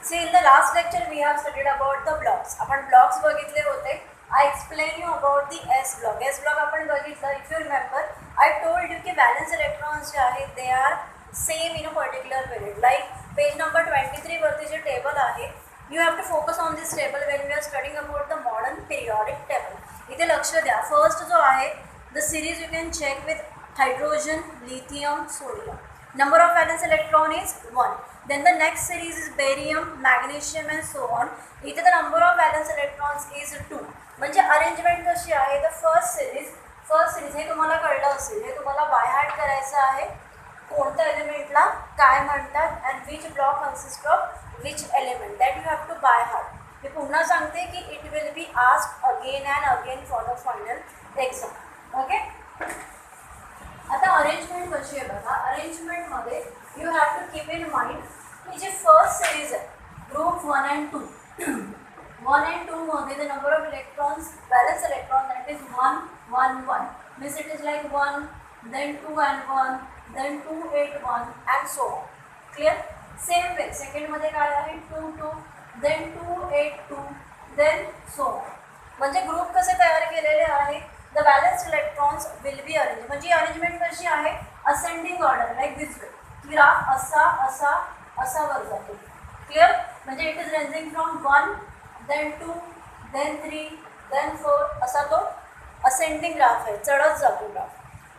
See, in the last lecture we have studied about the blocks. आपण blocks बघितले होते. I explain you about the S block. S block आपण बघितलं. If you remember, I told you की valence electrons जे आहेत they are same in a particular period. Like page number 23 वरती जे table आहे, you have to focus on this table when we are studying about the modern periodic table. इथे लक्ष द्या. First जो आहे the series you can check with hydrogen, lithium, sodium. Number of valence electron is 1. Then the next series is barium, magnesium and so on. इथे the number of valence electrons is 2. म्हणजे arrangement कशी आहे, the first series हे तुम्हाला कळलं असेल, हे तुम्हाला बाय हार्ट करायचं आहे. कोणत्या एलिमेंटला काय म्हणतात and which block consist of which element that you have to by heart. मी पुन्हा सांगते की it will be asked again and again for the final exam. Okay. आता अरेंजमेंट कशी आहे बघा. अरेंजमेंटमध्ये you have to keep in mind की जी फर्स्ट सिरीज आहे ग्रुप 1 and 2 1 and 2 मध्ये the number of electrons, valence electron, that is 1 1 1, means it is like 1 then 2 and 1 then 2 8 1 and so on. Clear? Same way second मध्ये काय आहे 2 2 then 2 8 2 then so on. म्हणजे group कसे तयार केलेले आहे, the valence electrons will be arranged. म्हणजे arrangement कशी आहे, ascending order like this way. Graph असा असा असा वर जातो. क्लिअर? म्हणजे it is ranging from 1 then 2 then 3 then 4 असा तो असेंडिंग ग्राफ आहे, चढत जातो ग्राफ.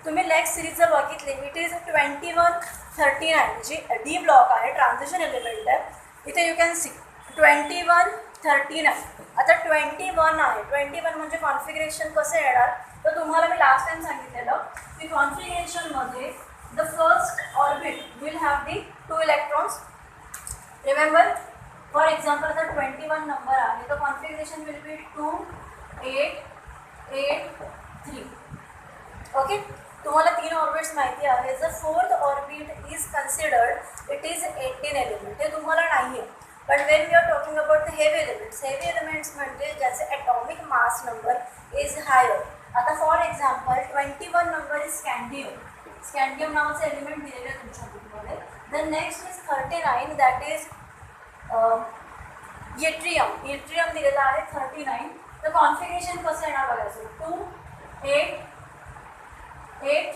तुम्ही नेक्स्ट सिरीज जर बघितली it is 21 39 G D block आहे, ट्रान्झिशन एलिमेंट आहे. इथे यू कॅन सी 21 39. आता 21 आहे, 21 म्हणजे कॉन्फिगरेशन कसं येणार, तर तुम्हाला मी लास्ट टाइम सांगितलेलं की कॉन्फिगरेशनमध्ये the first orbit will have the 2 electrons. Remember, for example आता 21 नंबर आहे, तर कॉन्फिगरेशन विल बी 2 8 8 3. ओके. तुम्हाला 3 ऑर्बिट्स माहिती आहे. जर fourth orbit is considered it is 18 element. हे तुम्हाला नाही आहे. पण when we are talking about the heavy elements म्हणजे ज्याचे atomic mass number is higher. आता for example 21 number is scandium नावाचं एलिमेंट दिलेलं आहे तुमच्या बुकमध्ये. The next is 39 that is yttrium दिलेला आहे 39. तर कॉन्फिगरेशन कसं येणार बघायचं, 2 8 8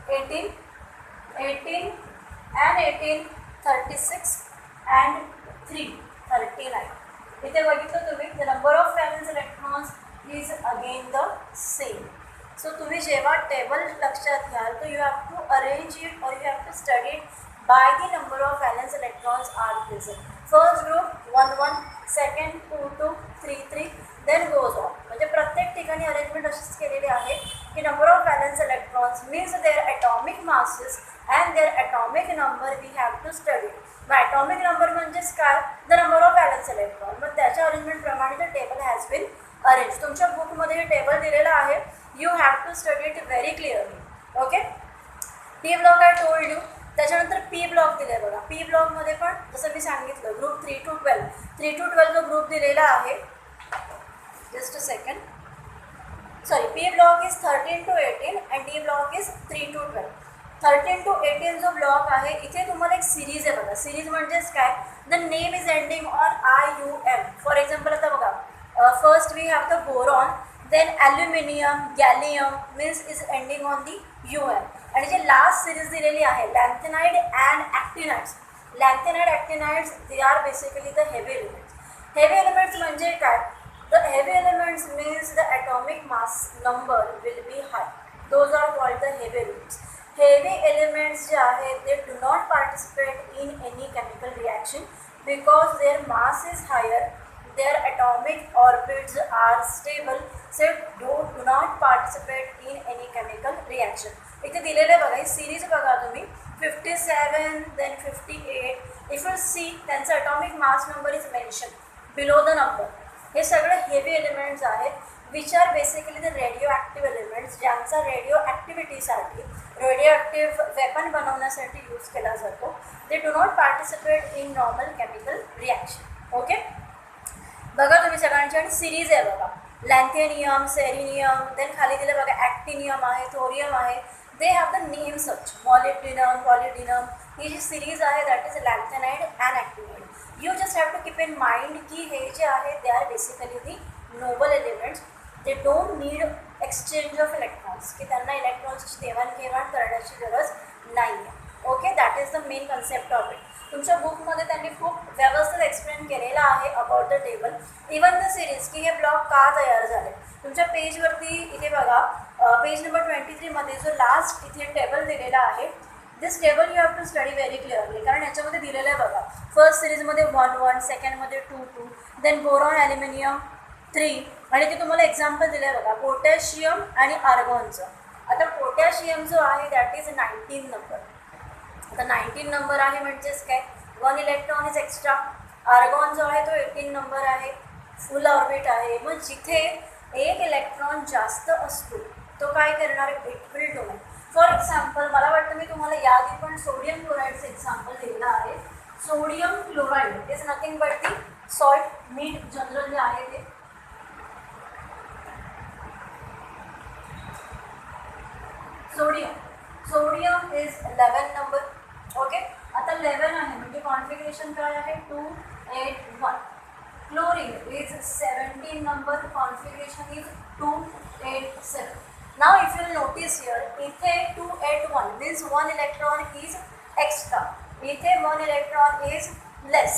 18 18 and 18 36 and 3 39. इथे बघितलं तुम्ही the number of valence electrons is again the same. So तुम्ही जेव्हा टेबल लक्षात घ्याल तर you have to arrange it और you have to study it by the number of valence electrons are present. First group 1 1, second 2 2 3 3 then goes on. म्हणजे प्रत्येक ठिकाणी arrangement अशीच केलेली आहे की number of valence electrons means their atomic masses and their atomic number we have to study. मग atomic number म्हणजेच काय, the number of valence electron. मग त्याच्या अरेंजमेंटप्रमाणे the table has been arrange. तुमच्या बुकमध्ये हे टेबल दिलेलं आहे, you have to study it very clearly. Okay. D block I told you. त्याच्यानंतर पी ब्लॉक दिले आहे बघा. पी ब्लॉकमध्ये पण जसं मी सांगितलं ग्रुप 3 to 12 जो ग्रुप दिलेला आहे, just a second, sorry, P block is 13 to 18 and D block is 3 to 12. 13 to 18 जो ब्लॉक आहे इथे तुम्हाला एक सिरीज आहे बघा. सिरीज म्हणजेच काय, the name is ending on IUM. For example आता बघा, first we have the boron, then aluminium, gallium means is ending on the UM. आणि जे लास्ट सिरीज दिलेली आहे lanthanide and actinides. Lanthanide actinides they are basically the heavy elements. Heavy elements म्हणजे काय, the heavy elements means the atomic mass number will be high. Those are called the heavy elements. Heavy elements जे आहेत they do not participate in any chemical reaction because their mass is higher, their atomic orbits are stable, so do not participate in any chemical reaction. इथे दिलेले बघा, ही series बघा तुम्ही 57 then 58. If you see त्यांचा atomic mass number is mention below the number. हे सगळे heavy elements आहेत which are basically the radio active elements, ज्यांचा रेडिओ ॲक्टिव्हिटीसाठी रेडिओ ॲक्टिव्ह वेपन बनवण्यासाठी यूज केला जातो. They do not participate in normal chemical reaction. Okay. बघा तुम्ही सगळ्यांची आणि सिरीज आहे बघा, लॅन्थेनियम, सेरिनियम, देन खाली दिलं बघा ॲक्टिनियम आहे, थोरियम आहे. They have the name such, molybdenum, palladium. ही जी सिरीज आहे that is lanthanide and actinide. You just have to keep in mind की हे जे आहे they are basically the noble elements. They don't need exchange of electrons, की त्यांना इलेक्ट्रॉन्सची देवाणघेवाण करण्याची गरज नाही आहे. Okay, that is the main concept of it. तुमच्या बुकमध्ये त्यांनी खूप व्यवस्थित एक्सप्लेन केलेलं आहे about the table, even the series, की हे ब्लॉक का तयार झाले. तुमच्या पेजवरती इथे बघा, पेज नंबर 23मध्ये जो लास्ट इथे टेबल दिलेला आहे, this table you have to study very clearly, कारण याच्यामध्ये दिलेलं आहे बघा. फर्स्ट सिरीजमध्ये 1 1, सेकंडमध्ये 2 2, देन बोरॉन ॲल्युमिनियम 3, आणि ते तुम्हाला एक्झाम्पल दिलं आहे बघा पोटॅशियम आणि आर्गॉनचं. आता पोटॅशियम जो आहे दॅट इज 19 नंबर. आता 19 नंबर आहे म्हणजेच काय, 1 इलेक्ट्रॉन इज एक्स्ट्रा. आर्गॉन जो आहे तो 18 नंबर आहे, फुल ऑर्बिट आहे. मग जिथे एक इलेक्ट्रॉन जास्त असतो तो काय करणार, it will donate. For example मला वाटतं मी तुम्हाला याआधी पण सोडियम क्लोराईडचं एक्झाम्पल दिलेलं आहे. Sodium chloride is nothing but the salt, मीठ जनरल जे आहे ते. Sodium is 11 number. ओके, आता 11 आहे म्हणजे कॉन्फिगरेशन काय आहे, 2 8 1. Chlorine is 17 number, configuration is 2 8 7. Now if you notice here, इथे 2 8 1 मीन्स 1 इलेक्ट्रॉन इज एक्स्ट्रा, इथे 1 इलेक्ट्रॉन इज लेस.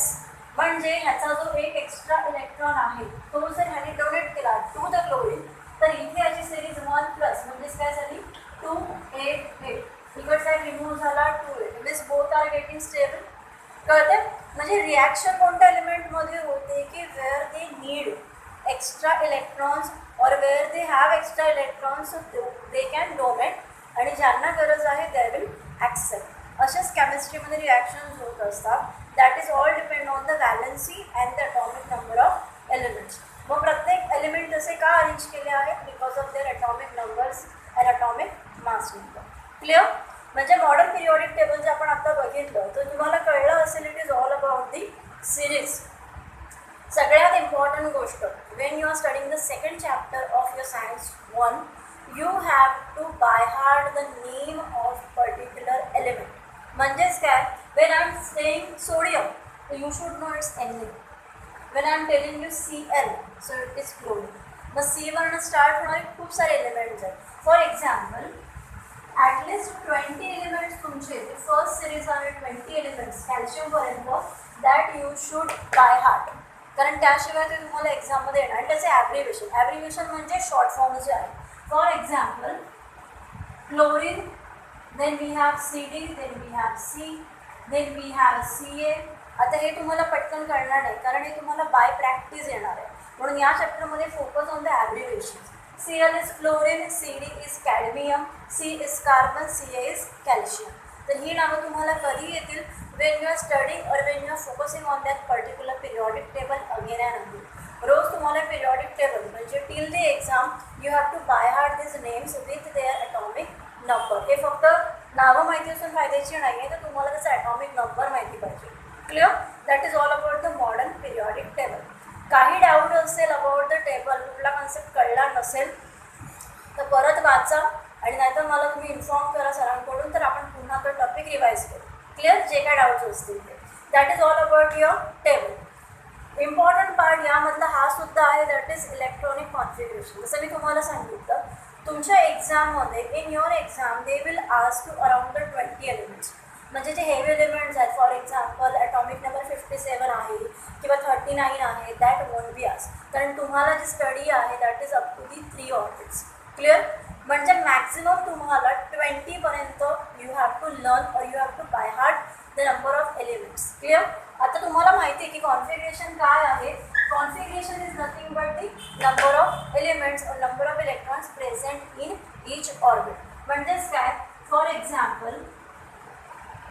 म्हणजे ह्याचा जो एक एक्स्ट्रा इलेक्ट्रॉन आहे तो जर ह्याने डोनेट केला टू द क्लोरीन, तर इथे याची सिरीज 1 प्लस म्हणजेच काय झाली 2 8 8. इकडचा रिमूव्ह झाला 2 8, means both are getting stable. कळते, म्हणजे रिॲक्शन कोणत्या एलिमेंटमध्ये होते की where they need extra electrons और where they have extra electrons they can donate, आणि ज्यांना गरज आहे दे विल ॲक्सेप्ट. अशाच केमिस्ट्रीमध्ये रिॲक्शन्स होत असतात. That is all depend on the valency and the atomic number of elements. मग प्रत्येक एलिमेंट असे का अरेंज केले आहेत, because of their atomic numbers and atomic mass number. Clear, म्हणजे मॉडर्न पिरियॉडिक टेबल जे आपण आता बघितलं तर तुम्हाला कळलं असेल it is all about the series. सगळ्यात इम्पॉर्टंट गोष्ट, when you are studying the second chapter of your science 1, you have to by heart the name of particular element. म्हणजेच काय, when I am saying sodium you should know it's N. When I am telling you Cl, so it is chlorine. मग सीवरनं start होणारे खूप सारे elements आहेत. For example at least 20 elements तुमचे, first series आहे 20 एलिमेंट्स कॅल्शियमपर्यंत, that you should by heart, कारण त्याशिवाय ते तुम्हाला एक्झाममध्ये येणार. आणि त्याचे ॲब्रिव्हिएशन म्हणजे शॉर्ट फॉर्म जे आहे. For example chlorine, then we have CD, then we have C, then we have Ca. आता हे तुम्हाला पटकन कळणार नाही कारण हे तुम्हाला बाय प्रॅक्टिस येणार आहे, म्हणून या चॅप्टरमध्ये focus on the abbreviation. Cl is chlorine, Cd is cadmium, C is carbon, Ca is calcium. तर ही नावं तुम्हाला कधी येतील, वेन यू आर स्टडिंग और when you are focusing on that particular periodic table again and again. रोज तुम्हाला periodic table म्हणजे till the exam you have to by heart this names with their atomic number. हे फक्त नावं माहिती असून फायद्याची नाही आहे, तर तुम्हाला त्याचा ॲटॉमिक नंबर माहिती पाहिजे. Clear, that is all about the modern periodic table. काही डाऊट असेल अबाउट द टेबल, कुठला कन्सेप्ट कळला नसेल तर परत वाचा, आणि नाहीतर मला तुम्ही इन्फॉर्म करा सरांकडून, तर आपण पुन्हा तो टॉपिक रिवाईज करू. क्लिअर, जे काय डाऊट्स असतील ते. That is all about your table. Important part यामधला हा सुद्धा आहे, दॅट इज इलेक्ट्रॉनिक कॉन्फिगरेशन. जसं मी तुम्हाला सांगितलं, तुमच्या एक्झाममध्ये in your exam they will ask you around the 20 elements. म्हणजे जे हेवी एलिमेंट्स आहेत, फॉर एक्झाम्पल ॲटॉमिक नंबर 57 आहे किंवा 39 आहे, दॅट वोंट बी आस्क, कारण तुम्हाला जी स्टडी आहे that is up to the 3 orbits. Clear, म्हणजे मॅक्झिमम तुम्हाला 20पर्यंत यू हॅव टू लर्न और you have to by heart the number of elements. Clear, आता तुम्हाला माहिती आहे की कॉन्फिगरेशन काय आहे. Configuration is nothing but the number of elements और number of electrons present in each orbit. म्हणजेच काय, for example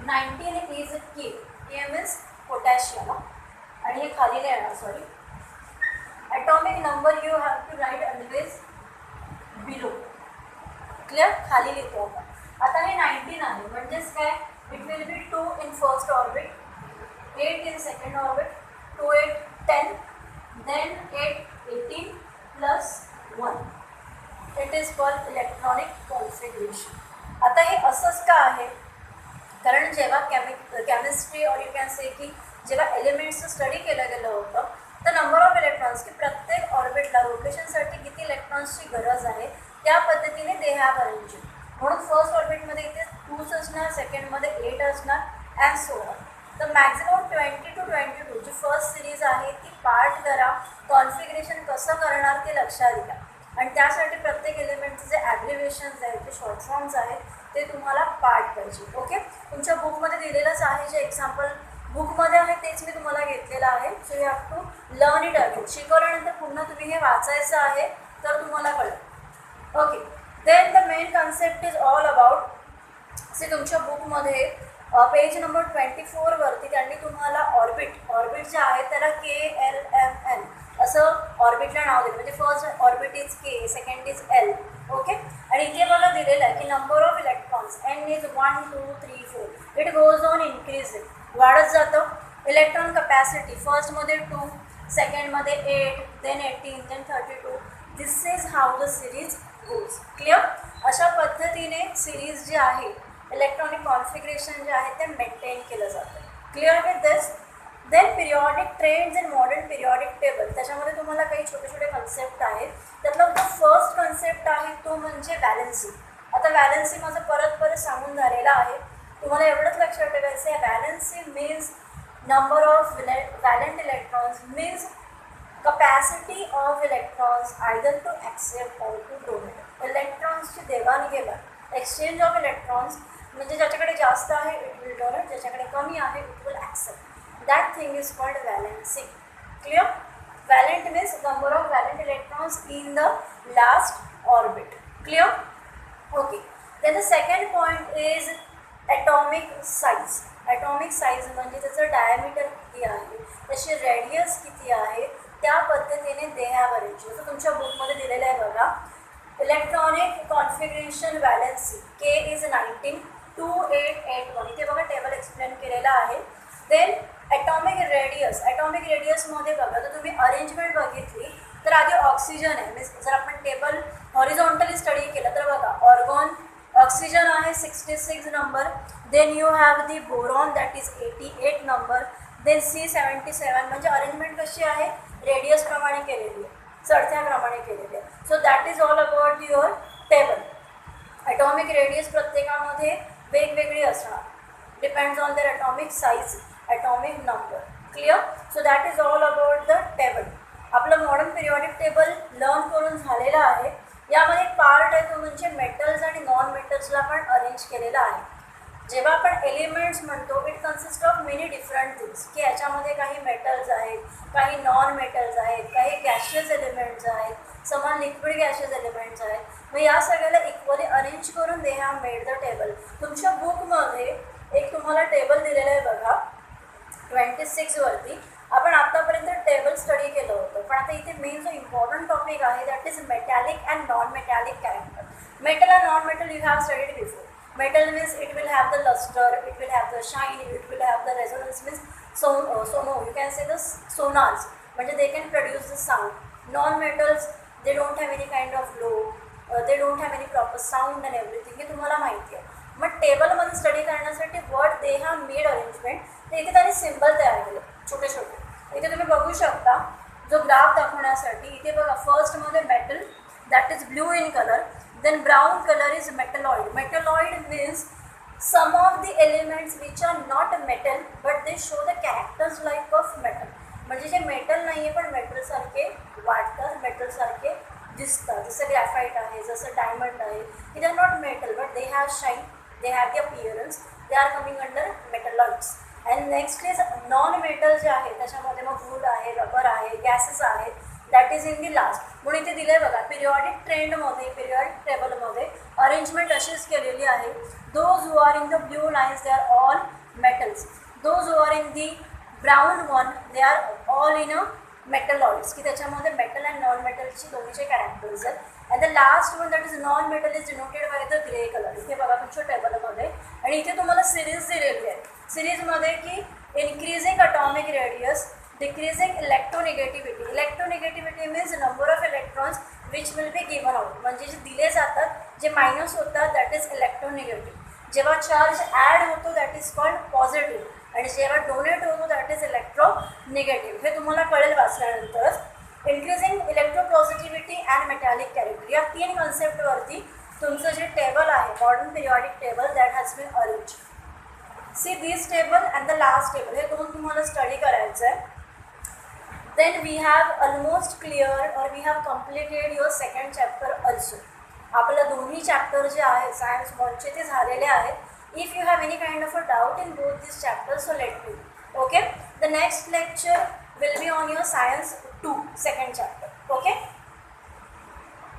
19 is K, K means potassium, आणि हे खाली नाही येणार, sorry. Atomic number you have to write always below. Clear, खाली लिहितो आपण. आता हे 19 आहे म्हणजेच काय, it will be 2 in first orbit, 8 in second orbit, 2 8 10, then 8 18 plus 1. It is called electronic configuration. आता हे असंच का आहे, कारण जेव्हा केमिस्ट्री और यू कॅन से की जेव्हा एलिमेंट्सचं स्टडी केलं गेलं होतं तर नंबर ऑफ इलेक्ट्रॉन्स की प्रत्येक ऑर्बिटला रोटेशनसाठी किती इलेक्ट्रॉन्सची गरज आहे त्या पद्धतीने दे हॅव अरेंज. म्हणून फर्स्ट ऑर्बिटमध्ये इथे 2 असणार, सेकंडमध्ये 8 असणार अँड सो ऑन. तर मॅक्झिमम 20 to 22 जी फर्स्ट सिरीज आहे ती पार्ट करा. कॉन्फिगरेशन कसं करणार ते लक्षात घ्या आणि त्यासाठी प्रत्येक एलिमेंटचे जे ॲब्रिव्हिएशन्स आहेत, जे शॉर्ट फॉर्म्स आहेत ते तुम्हाला पार्ट पाहिजे. ओके, तुमच्या बुकमध्ये दिलेलंच आहे, जे एक्झाम्पल बुकमध्ये आहे तेच मी तुम्हाला घेतलेलं आहे. So you have to learn it again. शिकवल्यानंतर पुन्हा तुम्ही हे वाचायचं आहे तर तुम्हाला कळेल. Okay, then the main concept is all about say तुमच्या बुकमध्ये पेज नंबर 24 वरती त्यांनी तुम्हाला ऑर्बिट जे आहे त्याला KLMN असं ऑर्बिटला नाव दिलं. म्हणजे first orbit is K, second is L. Okay, आणि इथे बघा दिलेलं आहे की number of electrons N is 1 2 3 4. It goes on increasing, वाढत जातं. इलेक्ट्रॉन कपॅसिटी फर्स्टमध्ये 2, सेकंडमध्ये 8, then 18, then 32. This is how the series goes. Clear? अशा पद्धतीने सिरीज जी आहे इलेक्ट्रॉनिक कॉन्फिगरेशन जे आहे ते मेंटेन केलं जातं. Clear with this? Then periodic trends in modern periodic table. त्याच्यामध्ये तुम्हाला काही छोटे छोटे कन्सेप्ट आहेत. त्यातला जो फर्स्ट कन्सेप्ट आहे तो म्हणजे व्हॅलेन्सी. आता व्हॅलेन्सी माझं परत सांगून झालेलं आहे. तुम्हाला एवढंच लक्षात ठेवायचं आहे, valency means number of valent electrons means capacity of electrons either to accept or to donate. इलेक्ट्रॉन्सची देवाणघेवाण, एक्सचेंज ऑफ इलेक्ट्रॉन्स, म्हणजे ज्याच्याकडे जास्त आहे इट विल डोनेट, ज्याच्याकडे कमी आहे it will accept. That thing is called valency. Clear? Valent means number of valent electrons in the last orbit. Clear? Okay, then the second point is atomic size. Atomic size म्हणजे त्याचं diameter किती आहे, त्याची radius किती आहे, त्या पद्धतीने they have arrange. जसं तुमच्या बुकमध्ये दिलेलं आहे बघा, electronic configuration valency K is 19 2881. इथे बघा टेबल एक्सप्लेन केलेलं आहे. देन ॲटॉमिक रेडियसमध्ये बघा तर तुम्ही अरेंजमेंट बघितली तर आधी ऑक्सिजन आहे. मीन्स जर आपण टेबल हॉरिझॉन्टली स्टडी केलं तर बघा ऑर्गॉन ऑक्सिजन आहे 66 number. Then you have the boron that is 88 number. Then C77. म्हणजे अरेंजमेंट कशी आहे, रेडियसप्रमाणे केलेली आहे, चढत्याप्रमाणे केलेली आहे. So that is all about your table. Atomic radius प्रत्येकामध्ये वेगवेगळी असणार, depends on their atomic size, atomic number. Clear? So that is all about the table. आपलं मॉडर्न पिरियॉडिक टेबल लर्न करून झालेलं आहे. यामध्ये एक पार्ट आहे तो म्हणजे मेटल्स आणि नॉन मेटल्सला पण अरेंज केलेला आहे. जेव्हा आपण एलिमेंट्स म्हणतो it consist of many different things, की याच्यामध्ये काही मेटल्स आहेत, काही नॉन मेटल्स आहेत, काही गॅशियस एलिमेंट्स आहेत, समान लिक्विड गॅशियस एलिमेंट्स आहेत. मग या सगळ्याला इक्वली अरेंज करून they have made the table. तुमच्या बुकमध्ये एक तुम्हाला टेबल दिलेलं आहे बघा 26 वरती. आपण आत्तापर्यंत टेबल स्टडी केलं होतं, पण आता इथे मेन जो इम्पॉर्टंट टॉपिक आहे that is metallic and non metallic character. Metal and non metal you have studied before. Metal means it will have the luster, it will have the shine, it will have the resonance means sono, you can say the sonars, म्हणजे they can produce the sound. Non-metals, they don't have any kind of glow, they don't have any proper sound and everything. हे तुम्हाला माहिती आहे. मग टेबलमध्ये study करण्यासाठी what they have made arrangement, ते इथे त्यांनी सिम्बल तयार केले छोटे छोटे. इथे तुम्ही बघू शकता जो ग्राफ दाखवण्यासाठी. इथे बघा फर्स्टमध्ये metal that is blue in colour. Then brown color is metalloid. Metalloid means some of the elements which are not metal but they show the characters like of metal. म्हणजे जे मेटल नाही आहे पण मेटलसारखे वाटतात, मेटलसारखे दिसतात. जसं ग्रॅफाईट आहे, जसं डायमंड आहे. It are not metal but they have shine, they have the appearance, they are coming under metalloids. And next is non metal जे आहे त्याच्यामध्ये मग वूड आहे, रबर आहे, गॅसेस आहेत, that is in the last. म्हणून इथे दिलं आहे बघा पिरियॉडिक ट्रेंडमध्ये, पिरियॉडिक टेबलमध्ये अरेंजमेंट अशीच केलेली आहे. Those who are in the blue lines they are all metals. Those who are in the brown one they are all in a metalloids, की त्याच्यामध्ये मेटल अँड नॉन मेटलची दोन्हीचे कॅरेक्टर्स आहेत. And the last one that is non metal is denoted by the grey colour. इथे बघा तुमच्या टेबलमध्ये. आणि इथे तुम्हाला सिरीज दिलेली आहे. सिरीजमध्ये की increasing atomic radius, decreasing electronegativity. Electronegativity means number of electrons which will be given out. म्हणजे जे दिले जातात, जे मायनस होतात दॅट इज इलेक्ट्रोनिगेटिव्ह. जेव्हा चार्ज ॲड होतो दॅट इज कॉल्ड पॉझिटिव्ह. आणि जेव्हा डोनेट होतो दॅट इज इलेक्ट्रोनिगेटिव्ह. हे तुम्हाला कळेल वाचल्यानंतर. Increasing electropositivity and metallic character या 3 कन्सेप्टवरती तुमचं जे टेबल आहे modern periodic table that has been arrange. See this table and the last table हे 2 तुम्हाला स्टडी करायचं आहे. Then we have almost clear और we have completed your second chapter also. आपलं दोन्ही चॅप्टर जे आहेत सायन्स बॉन्डचे ते झालेले आहेत. If you have any kind of a doubt in both this chapter so let me. Okay, the next lecture will be on your science 2 second chapter. Okay.